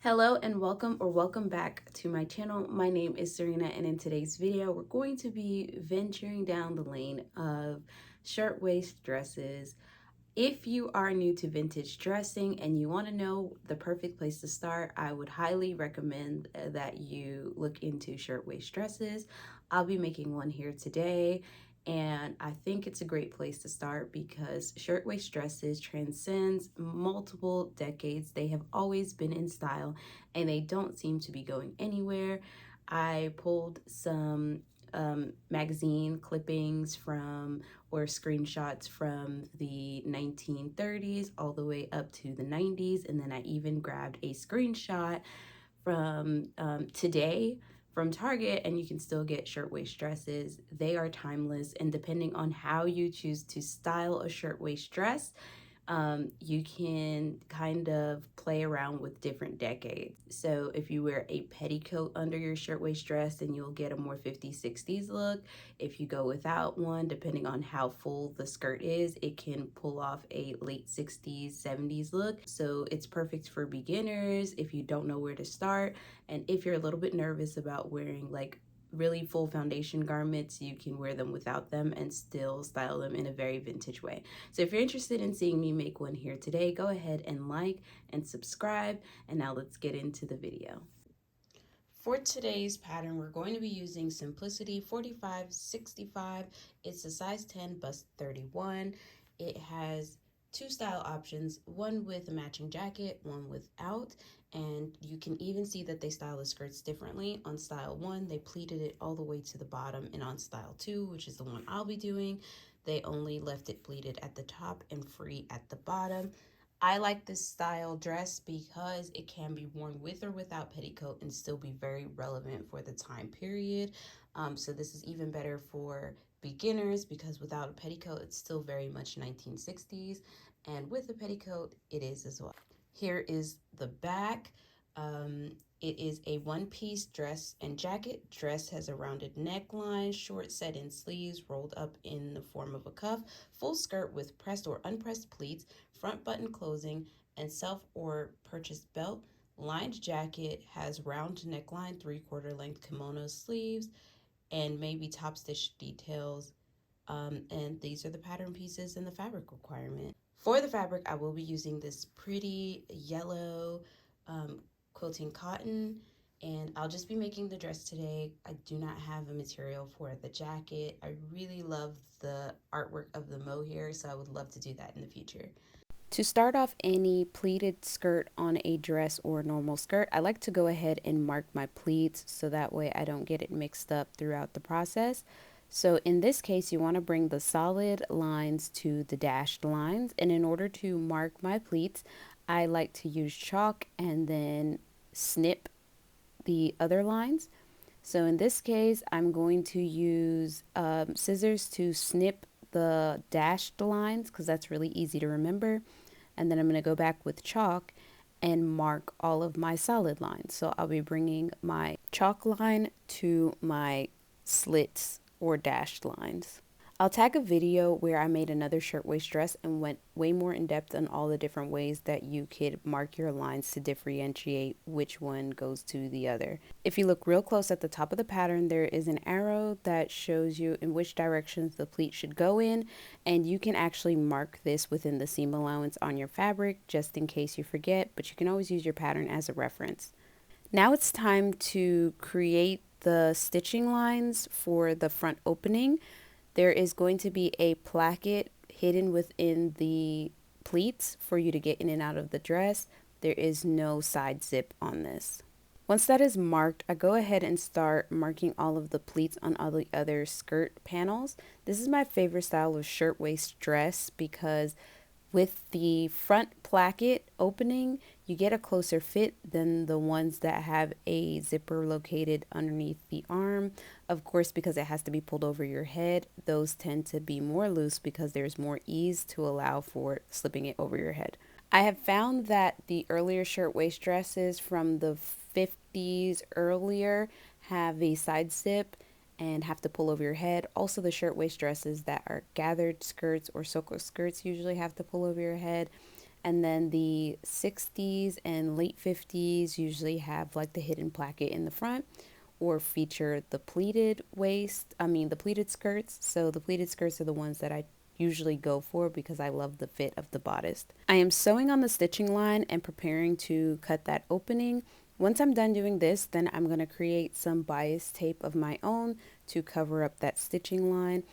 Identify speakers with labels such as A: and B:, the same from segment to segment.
A: Hello and welcome back to my channel. My name is SewRena, and in today's video we're going to be venturing down the lane of shirtwaist dresses. If you are new to vintage dressing and you want to know the perfect place to start, I would highly recommend that you look into shirtwaist dresses. I'll be making one here today, and I think it's a great place to start because shirtwaist dresses transcends multiple decades. They have always been in style and they don't seem to be going anywhere. I pulled some magazine clippings from or screenshots from the 1930s all the way up to the 90s, and then I even grabbed a screenshot from today from Target, and you can still get shirtwaist dresses. They are timeless, and depending on how you choose to style a shirtwaist dress, you can kind of play around with different decades. So if you wear a petticoat under your shirtwaist dress, then you'll get a more 50s, 60s look. If you go without one, depending on how full the skirt is, it can pull off a late 60s, 70s look. So it's perfect for beginners if you don't know where to start. And if you're a little bit nervous about wearing like really full foundation garments, you can wear them without them and still style them in a very vintage way. So if you're interested in seeing me make one here today, go ahead and like and subscribe. And now let's get into the video. For today's pattern, we're going to be using Simplicity 4565. It's a size 10, bust 31. It has two style options, one with a matching jacket, one without, and you can even see that they style the skirts differently. On style 1, they pleated it all the way to the bottom, and on style 2, which is the one I'll be doing, they only left it pleated at the top and free at the bottom. I like this style dress because it can be worn with or without petticoat and still be very relevant for the time period. So this is even better for beginners because without a petticoat, it's still very much 1960s. And with a petticoat, it is as well. Here is the back. It is a one-piece dress and jacket. Dress has a rounded neckline, short set-in sleeves rolled up in the form of a cuff, full skirt with pressed or unpressed pleats, front button closing, and self or purchased belt. Lined jacket has round neckline, 3/4 length kimono sleeves, and maybe top stitch details. And these are the pattern pieces and the fabric requirement. For the fabric, I will be using this pretty yellow quilting cotton, and I'll just be making the dress today. I do not have a material for the jacket. I really love the artwork of the mohair, so I would love to do that in the future. To start off any pleated skirt on a dress or normal skirt, I like to go ahead and mark my pleats so that way I don't get it mixed up throughout the process. So in this case, you want to bring the solid lines to the dashed lines, and in order to mark my pleats, I like to use chalk and then snip the other lines. So in this case, I'm going to use scissors to snip the dashed lines because that's really easy to remember. And then I'm going to go back with chalk and mark all of my solid lines. So I'll be bringing my chalk line to my slits or dashed lines. I'll tag a video where I made another shirtwaist dress and went way more in depth on all the different ways that you could mark your lines to differentiate which one goes to the other. If you look real close at the top of the pattern, there is an arrow that shows you in which directions the pleat should go in, and you can actually mark this within the seam allowance on your fabric just in case you forget, but you can always use your pattern as a reference. Now it's time to create the stitching lines for the front opening. There is going to be a placket hidden within the pleats for you to get in and out of the dress. There is no side zip on this. Once that is marked, I go ahead and start marking all of the pleats on all the other skirt panels. This is my favorite style of shirtwaist dress because with the front placket opening, you get a closer fit than the ones that have a zipper located underneath the arm. Of course, because it has to be pulled over your head, those tend to be more loose because there's more ease to allow for slipping it over your head. I have found that the earlier shirtwaist dresses from the 50s earlier have a side zip and have to pull over your head. Also, the shirtwaist dresses that are gathered skirts or soko skirts usually have to pull over your head. And then the 60s and late 50s usually have like the hidden placket in the front or feature the pleated the pleated skirts. So the pleated skirts are the ones that I usually go for because I love the fit of the bodice. I am sewing on the stitching line and preparing to cut that opening. Once I'm done doing this, then I'm going to create some bias tape of my own to cover up that stitching line.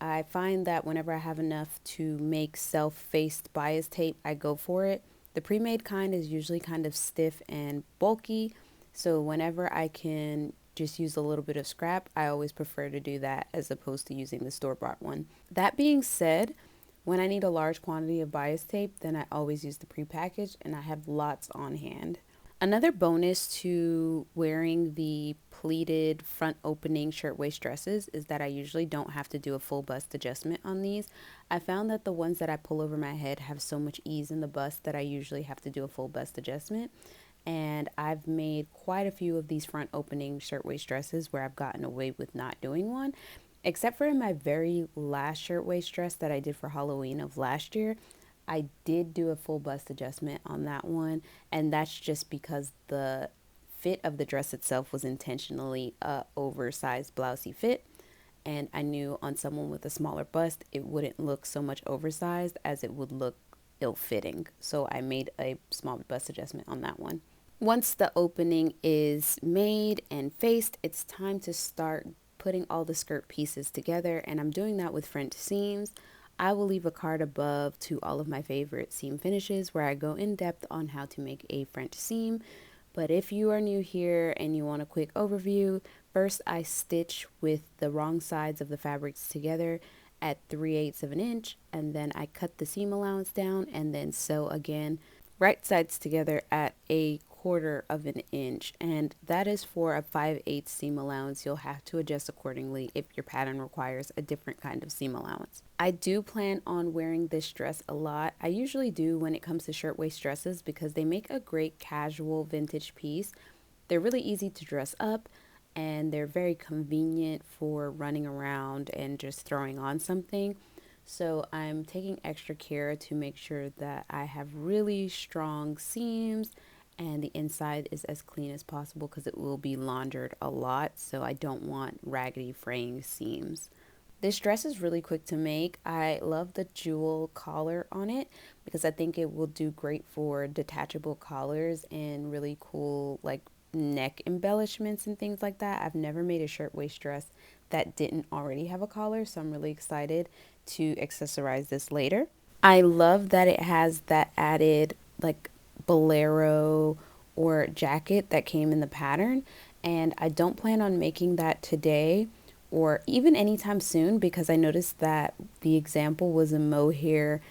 A: I find that whenever I have enough to make self-faced bias tape, I go for it. The pre-made kind is usually kind of stiff and bulky, so whenever I can just use a little bit of scrap, I always prefer to do that as opposed to using the store-bought one. That being said, when I need a large quantity of bias tape, then I always use the prepackaged, and I have lots on hand. Another bonus to wearing the pleated front opening shirtwaist dresses is that I usually don't have to do a full bust adjustment on these. I found that the ones that I pull over my head have so much ease in the bust that I usually have to do a full bust adjustment. And I've made quite a few of these front opening shirtwaist dresses where I've gotten away with not doing one, except for in my very last shirtwaist dress that I did for Halloween of last year. I did do a full bust adjustment on that one, and that's just because the fit of the dress itself was intentionally a oversized blousey fit, and I knew on someone with a smaller bust it wouldn't look so much oversized as it would look ill-fitting. So I made a small bust adjustment on that one. Once the opening is made and faced, it's time to start putting all the skirt pieces together, and I'm doing that with French seams. I will leave a card above to all of my favorite seam finishes where I go in depth on how to make a French seam. But if you are new here and you want a quick overview, first I stitch with the wrong sides of the fabrics together at 3/8 of an inch, and then I cut the seam allowance down and then sew again right sides together at 1/4 of an inch, and that is for a 5/8 seam allowance. You'll have to adjust accordingly if your pattern requires a different kind of seam allowance. I do plan on wearing this dress a lot. I usually do when it comes to shirtwaist dresses because they make a great casual vintage piece. They're really easy to dress up, and they're very convenient for running around and just throwing on something. So I'm taking extra care to make sure that I have really strong seams and the inside is as clean as possible because it will be laundered a lot. So I don't want raggedy fraying seams. This dress is really quick to make. I love the jewel collar on it because I think it will do great for detachable collars and really cool like neck embellishments and things like that. I've never made a shirtwaist dress that didn't already have a collar, so I'm really excited to accessorize this later. I love that it has that added like bolero or jacket that came in the pattern, and I don't plan on making that today or even anytime soon because I noticed that the example was a mohair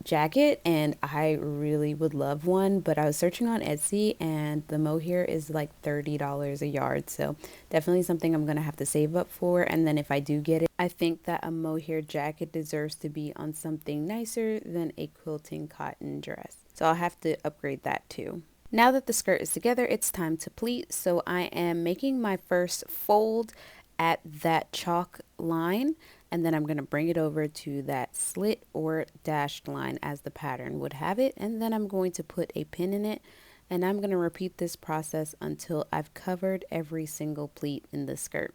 A: jacket and I really would love one, but I was searching on Etsy and the mohair is like $30 a yard, so definitely something I'm gonna have to save up for. And then if I do get it, I think that a mohair jacket deserves to be on something nicer than a quilting cotton dress, so I'll have to upgrade that too. Now that the skirt is together, it's time to pleat. So I am making my first fold at that chalk line, and then I'm going to bring it over to that slit or dashed line as the pattern would have it, and then I'm going to put a pin in it, and I'm going to repeat this process until I've covered every single pleat in the skirt.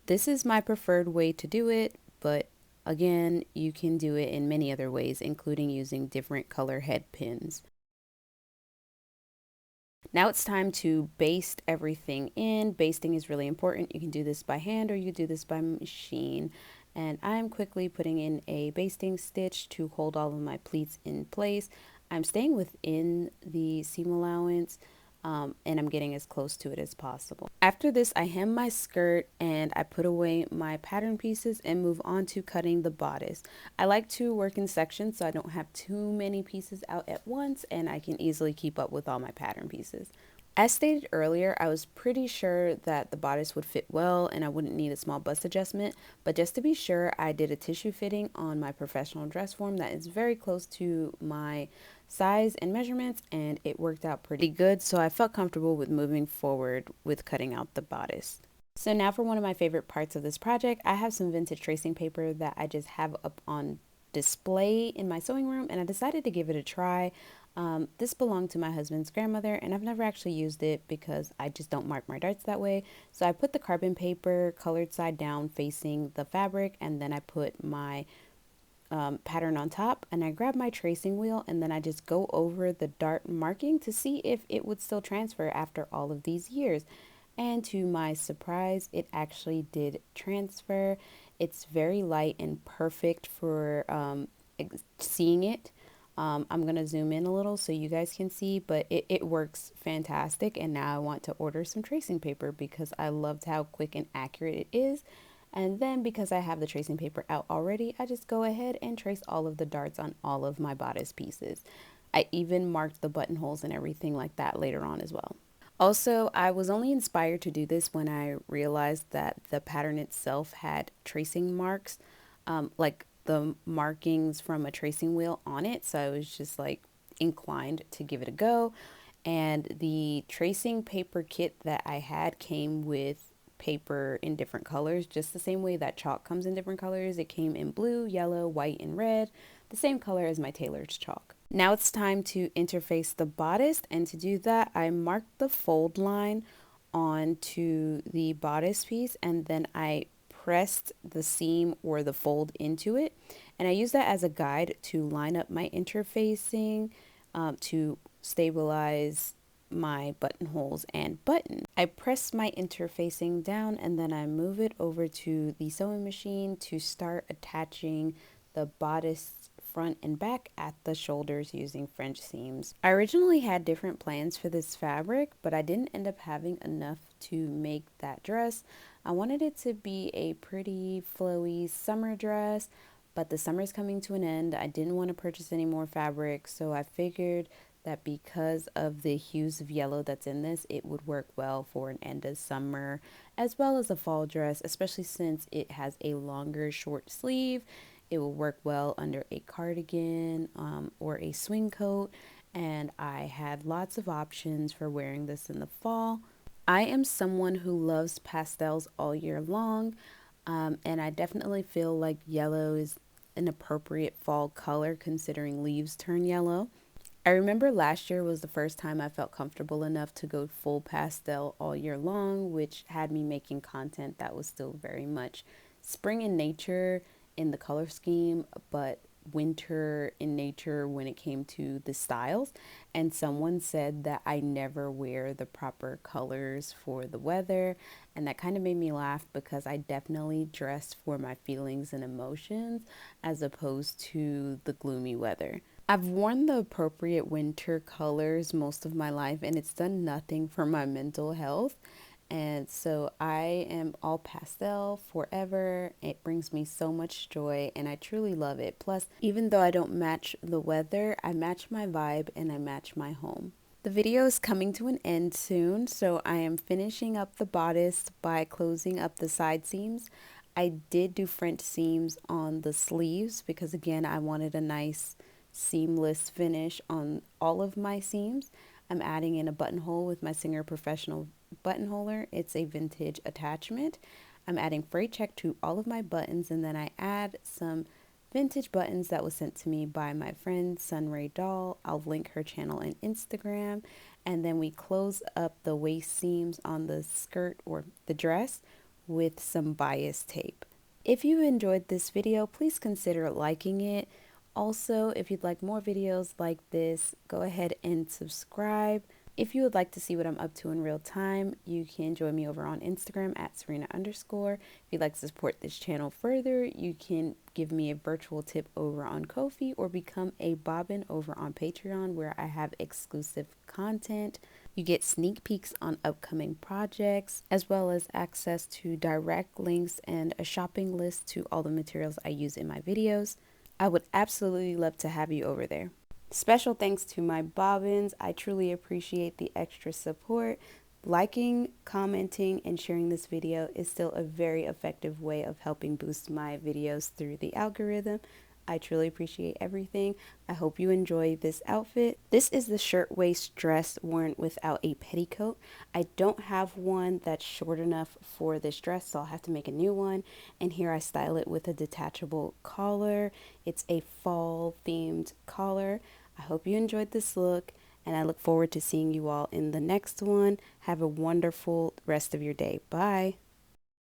A: This is my preferred way to do it, but again, you can do it in many other ways, including using different color head pins. Now it's time to baste everything in. Basting is really important. You can do this by hand or you can do this by machine. And I'm quickly putting in a basting stitch to hold all of my pleats in place. I'm staying within the seam allowance, and I'm getting as close to it as possible. After this, I hem my skirt and I put away my pattern pieces and move on to cutting the bodice. I like to work in sections so I don't have too many pieces out at once and I can easily keep up with all my pattern pieces. As stated earlier, I was pretty sure that the bodice would fit well and I wouldn't need a small bust adjustment, but just to be sure, I did a tissue fitting on my professional dress form that is very close to my size and measurements, and it worked out pretty good, so I felt comfortable with moving forward with cutting out the bodice. So now for one of my favorite parts of this project, I have some vintage tracing paper that I just have up on display in my sewing room, and I decided to give it a try. This belonged to my husband's grandmother, and I've never actually used it because I just don't mark my darts that way. So I put the carbon paper colored side down facing the fabric, and then I put my pattern on top, and I grab my tracing wheel, and then I just go over the dart marking to see if it would still transfer after all of these years. And to my surprise, it actually did transfer. It's very light and perfect for seeing it. I'm going to zoom in a little so you guys can see, but it works fantastic. And now I want to order some tracing paper because I loved how quick and accurate it is. And then because I have the tracing paper out already, I just go ahead and trace all of the darts on all of my bodice pieces. I even marked the buttonholes and everything like that later on as well. Also, I was only inspired to do this when I realized that the pattern itself had tracing marks, like the markings from a tracing wheel on it. So I was just like inclined to give it a go. And the tracing paper kit that I had came with paper in different colors, just the same way that chalk comes in different colors. It came in blue, yellow, white, and red, the same color as my tailor's chalk. Now it's time to interface the bodice, and to do that I marked the fold line onto the bodice piece, and then I pressed the seam or the fold into it, and I use that as a guide to line up my interfacing, to stabilize my buttonholes and button. I press my interfacing down, and then I move it over to the sewing machine to start attaching the bodice front and back at the shoulders using French seams. I originally had different plans for this fabric, but I didn't end up having enough to make that dress. I wanted it to be a pretty flowy summer dress, but the summer's coming to an end. I didn't want to purchase any more fabric, so I figured that because of the hues of yellow that's in this, it would work well for an end of summer as well as a fall dress, especially since it has a longer short sleeve. It will work well under a cardigan or a swing coat, and I had lots of options for wearing this in the fall. I am someone who loves pastels all year long, and I definitely feel like yellow is an appropriate fall color considering leaves turn yellow. I remember last year was the first time I felt comfortable enough to go full pastel all year long, which had me making content that was still very much spring in nature in the color scheme, but winter in nature when it came to the styles. And someone said that I never wear the proper colors for the weather, and that kind of made me laugh because I definitely dress for my feelings and emotions as opposed to the gloomy weather. I've worn the appropriate winter colors most of my life, and it's done nothing for my mental health. And so I am all pastel forever. It brings me so much joy, and I truly love it. Plus, even though I don't match the weather, I match my vibe and I match my home. The video is coming to an end soon, so I am finishing up the bodice by closing up the side seams. I did do French seams on the sleeves because, again, I wanted a nice seamless finish on all of my seams. I'm adding in a buttonhole with my Singer Professional buttonholer. It's a vintage attachment. I'm adding fray check to all of my buttons, and then I add some vintage buttons that was sent to me by my friend Sunray Doll. I'll link her channel and Instagram. And then we close up the waist seams on the skirt or the dress with some bias tape. If you enjoyed this video, please consider liking it. Also, if you'd like more videos like this, go ahead and subscribe. If you would like to see what I'm up to in real time, you can join me over on Instagram at @SewRena_. If you'd like to support this channel further, you can give me a virtual tip over on Ko-fi or become a bobbin over on Patreon, where I have exclusive content. You get sneak peeks on upcoming projects, as well as access to direct links and a shopping list to all the materials I use in my videos. I would absolutely love to have you over there. Special thanks to my bobbins. I truly appreciate the extra support. Liking, commenting, and sharing this video is still a very effective way of helping boost my videos through the algorithm. I truly appreciate everything. I hope you enjoy this outfit. This is the shirtwaist dress worn without a petticoat. I don't have one that's short enough for this dress, so I'll have to make a new one. And here I style it with a detachable collar. It's a fall themed collar. I hope you enjoyed this look, and I look forward to seeing you all in the next one. Have a wonderful rest of your day. Bye.